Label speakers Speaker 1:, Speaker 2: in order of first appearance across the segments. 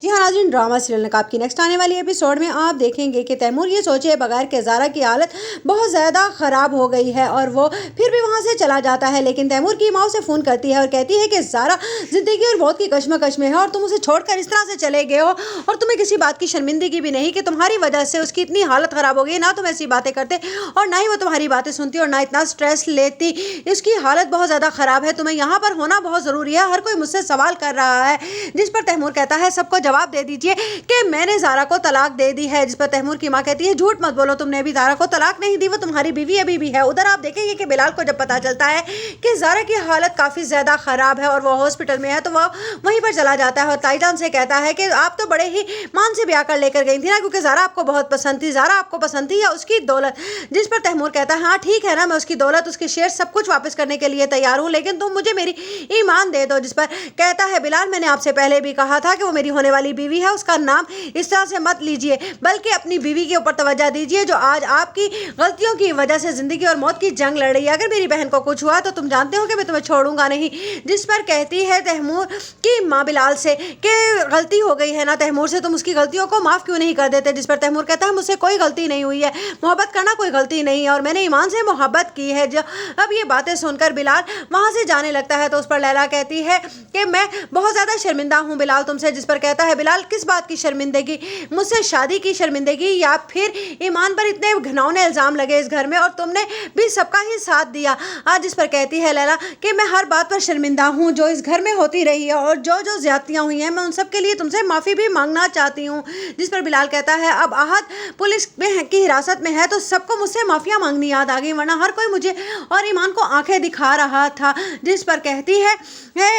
Speaker 1: जी हाँ नाज़रीन, drama serial नकाब की नेक्स्ट आने वाली एपिसोड में आप देखेंगे कि तैमूर ये सोचे बगैर कि ज़ारा की हालत बहुत ज़्यादा ख़राब हो गई है और वो फिर भी वहाँ से चला जाता है। लेकिन तैमूर की माँ उसे फ़ोन करती है और कहती है कि ज़ारा ज़िंदगी और मौत की कश्मकश में है और तुम उसे छोड़कर इस तरह से चले गए हो और तुम्हें किसी बात की शर्मिंदगी भी नहीं कि तुम्हारी वजह से उसकी इतनी हालत ख़राब हो गई। ना तुम ऐसी बातें करते और ना ही वो तुम्हारी बातें सुनती और ना इतना स्ट्रेस लेती। इसकी हालत बहुत ज़्यादा ख़राब है, तुम्हें यहाँ पर होना बहुत ज़रूरी है। हर कोई मुझसे सवाल कर रहा है। जिस पर तैमूर कहता है सबको जवाब दे दीजिए कि मैंने ज़ारा को तलाक दे दी है। जिस पर तैमूर की माँ कहती है झूठ मत बोलो, तुमने अभी ज़ारा को तलाक नहीं दी, वो तुम्हारी बीवी अभी भी है। उधर आप देखेंगे कि बिलाल को जब पता चलता है कि ज़ारा की हालत काफ़ी ज़्यादा ख़राब है और वो हॉस्पिटल में है तो वह वहीं पर चला जाता है और ताईजान से कहता है कि आप तो बड़े ही मान से ब्याह कर लेकर गई थी ना, क्योंकि ज़ारा आपको बहुत पसंद थी। ज़ारा आपको पसंद थी या उसकी दौलत? जिस पर तैमूर कहता है हाँ ठीक है ना, मैं उसकी दौलत, उसके शेयर सब कुछ वापस करने के लिए तैयार हूँ, लेकिन तुम मुझे मेरी ईमान दे दो। जिस पर कहता है बिलाल मैंने आपसे पहले भी कहा था कि वो मेरी होने वाली बीवी है, उसका नाम इस तरह से मत लीजिए, बल्कि अपनी बीवी के ऊपर तवज्जो दीजिए जो आज आपकी गलतियों की वजह से जिंदगी और मौत की जंग लड़ रही है। अगर मेरी बहन को कुछ हुआ तो तुम जानते हो कि मैं तुम्हें छोड़ूंगा नहीं। जिस पर कहती है तैमूर की माँ बिलाल से कि गलती हो गई है ना तैमूर से, तुम उसकी गलतियों को माफ़ क्यों नहीं कर देते? जिस पर तैमूर कहता है मुझसे कोई गलती नहीं हुई है, मोहब्बत करना कोई गलती नहीं है और मैंने ईमान से मोहब्बत की है। जो अब ये बातें सुनकर बिलाल वहाँ से जाने लगता है तो उस पर लैला कहती है कि मैं बहुत ज़्यादा शर्मिंदा हूँ बिलाल तुमसे। जिस पर कहता है बिलाल किस बात की शर्मिंदगी? मुझसे शादी की शर्मिंदगी या फिर ईमान पर इतने घिनौने इल्ज़ाम लगे इस घर में और तुमने भी सबका ही साथ दिया? आज जिस पर कहती है लैला कि मैं हर बात पर शर्मिंदा हूँ जो इस घर में होती रही है और जो जो ज्यादतियाँ हुई हैं मैं उन सब के लिए तुमसे माफ़ी भी मांगना चाहती हूँ। जिस पर बिलाल कहता है अब आहत पुलिस में की हिरासत में है तो सबको मुझसे माफ़िया मांगनी याद आ गई, वरना हर कोई मुझे और ईमान को आंखें दिखा रहा था। जिस पर कहती है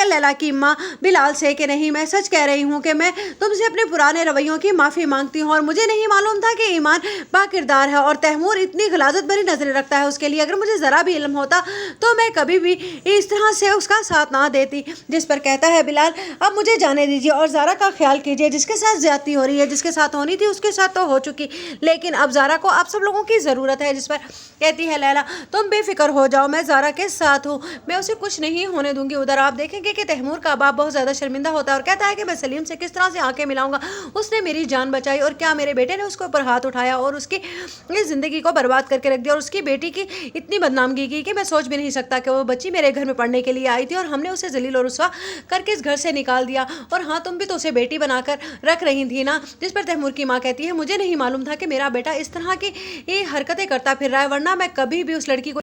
Speaker 1: लैला की माँ बिलाल से कि नहीं, मैं सच कह रही हूँ कि मैं तुमसे अपने पुराने रवैयों की माफ़ी मांगती हूँ और मुझे नहीं मालूम था कि ईमान बाकिरदार है और तैमूर इतनी गलाजत भरी नजरें रखता है उसके लिए। अगर मुझे ज़रा भी इल्म होता तो मैं कभी भी इस तरह से उसका साथ ना देती। जिस पर कहता है बिलाल अब मुझे जाने दीजिए और ज़ारा का ख्याल कीजिए, जिसके साथ ज्यादती हो रही है, जिसके साथ होनी थी उसके साथ तो हो चुकी, लेकिन अब ज़ारा को आप सब लोगों की ज़रूरत है। जिस पर कहती है लैला तुम बेफिक्र हो जाओ, मैं ज़ारा के साथ हूँ, मैं उसे कुछ नहीं होने दूंगी। उधर आप देखेंगे कि तैमूर का बाप बहुत ज़्यादा शर्मिंदा होता है और कहता है कि मैं सलीम से किस तरह से आंखें मिलाऊंगा, उसने मेरी जान बचाई और क्या मेरे बेटे ने उसके ऊपर हाथ उठाया और उसकी इस ज़िंदगी को बर्बाद करके रख दिया और उसकी बेटी की इतनी बदनामगी की कि मैं सोच भी नहीं सकता कि वो बच्ची मेरे घर में पढ़ने के लिए आई थी और हमने उसे जलील और रुसवा करके इस घर से निकाल दिया। और हाँ तुम भी तो उसे बेटी बनाकर रख रही थी ना। जिस पर तैमूर की माँ कहती है मुझे नहीं मालूम था कि मेरा बेटा इस तरह की ये हरकतें करता फिर रहा है, वरना मैं कभी भी उस लड़की को